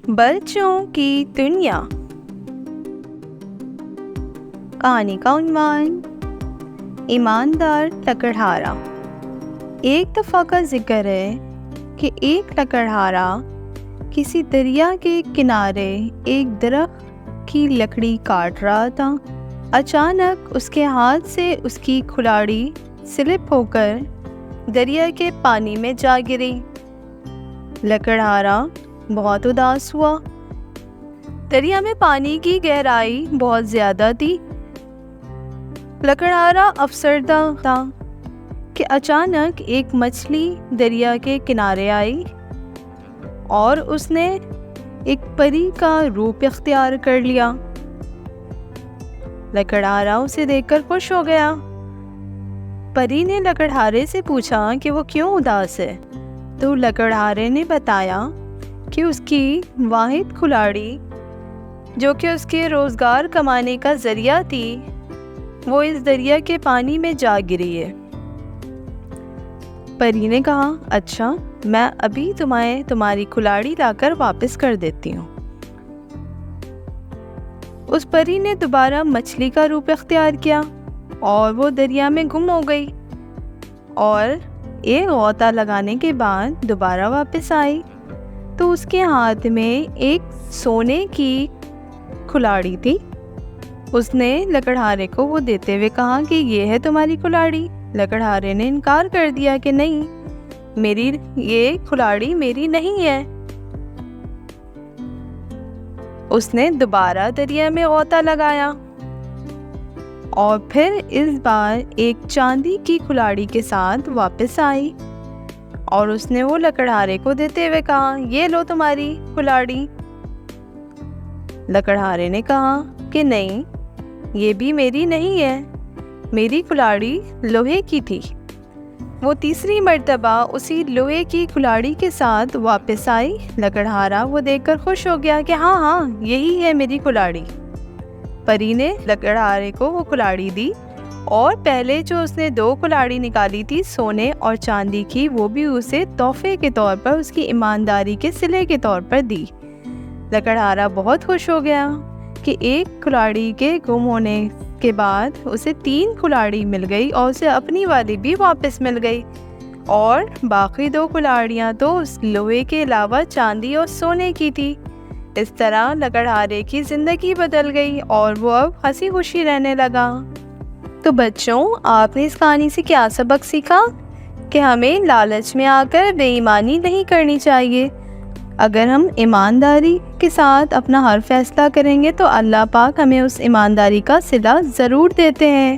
بچوں کی دنیا۔ کہانی کا عنوان ایماندار لکڑہارا۔ ایک دفعہ کا ذکر ہے کہ ایک لکڑہارا کسی دریا کے کنارے ایک درخت کی لکڑی کاٹ رہا تھا۔ اچانک اس کے ہاتھ سے اس کی کھلاڑی سلپ ہو کر دریا کے پانی میں جا گری۔ لکڑہارا بہت اداس ہوا۔ دریا میں پانی کی گہرائی بہت زیادہ تھی۔ لکڑہارا افسردہ تھا کہ اچانک ایک مچھلی دریا کے کنارے آئی اور اس نے ایک پری کا روپ اختیار کر لیا۔ لکڑہارا اسے دیکھ کر خوش ہو گیا۔ پری نے لکڑہارے سے پوچھا کہ وہ کیوں اداس ہے، تو لکڑہارے نے بتایا کہ اس کی واحد کھلاڑی جو کہ اس کے روزگار کمانے کا ذریعہ تھی، وہ اس دریا کے پانی میں جا گری ہے۔ پری نے کہا، اچھا، میں ابھی تمہاری کھلاڑی لا کر واپس کر دیتی ہوں۔ اس پری نے دوبارہ مچھلی کا روپ اختیار کیا اور وہ دریا میں گم ہو گئی، اور ایک غوطہ لگانے کے بعد دوبارہ واپس آئی تو اس کے ہاتھ میں ایک سونے کی کھلاڑی تھی۔ اس نے لکڑہارے کو وہ دیتے ہوئے کہا کہ یہ ہے تمہاری کھلاڑی۔ لکڑہارے نے انکار کر دیا کہ نہیں، یہ کھلاڑی میری نہیں ہے۔ اس نے دوبارہ دریا میں غوطہ لگایا اور پھر اس بار ایک چاندی کی کھلاڑی کے ساتھ واپس آئی، اور اس نے وہ لکڑہارے کو دیتے ہوئے کہا، یہ لو تمہاری کھلاڑی۔ لکڑہارے نے کہا کہ نہیں، یہ بھی میری نہیں ہے، میری کھلاڑی لوہے کی تھی۔ وہ تیسری مرتبہ اسی لوہے کی کھلاڑی کے ساتھ واپس آئی۔ لکڑہارا وہ دیکھ کر خوش ہو گیا کہ ہاں، یہی ہے میری کھلاڑی۔ پری نے لکڑہارے کو وہ کھلاڑی دی، اور پہلے جو اس نے 2 کھلاڑی نکالی تھی سونے اور چاندی کی، وہ بھی اسے تحفے کے طور پر، اس کی ایمانداری کے صلے کے طور پر دی۔ لکڑہارا بہت خوش ہو گیا کہ ایک کھلاڑی کے گم ہونے کے بعد اسے 3 کھلاڑی مل گئی، اور اسے اپنی والی بھی واپس مل گئی، اور باقی 2 کھلاڑیاں تو اس لوہے کے علاوہ چاندی اور سونے کی تھی۔ اس طرح لکڑہارے کی زندگی بدل گئی اور وہ اب ہنسی خوشی رہنے لگا۔ تو بچوں، آپ نے اس کہانی سے کیا سبق سیکھا؟ کہ ہمیں لالچ میں آ کر بے ایمانی نہیں کرنی چاہیے۔ اگر ہم ایمانداری کے ساتھ اپنا ہر فیصلہ کریں گے تو اللہ پاک ہمیں اس ایمانداری کا صلہ ضرور دیتے ہیں۔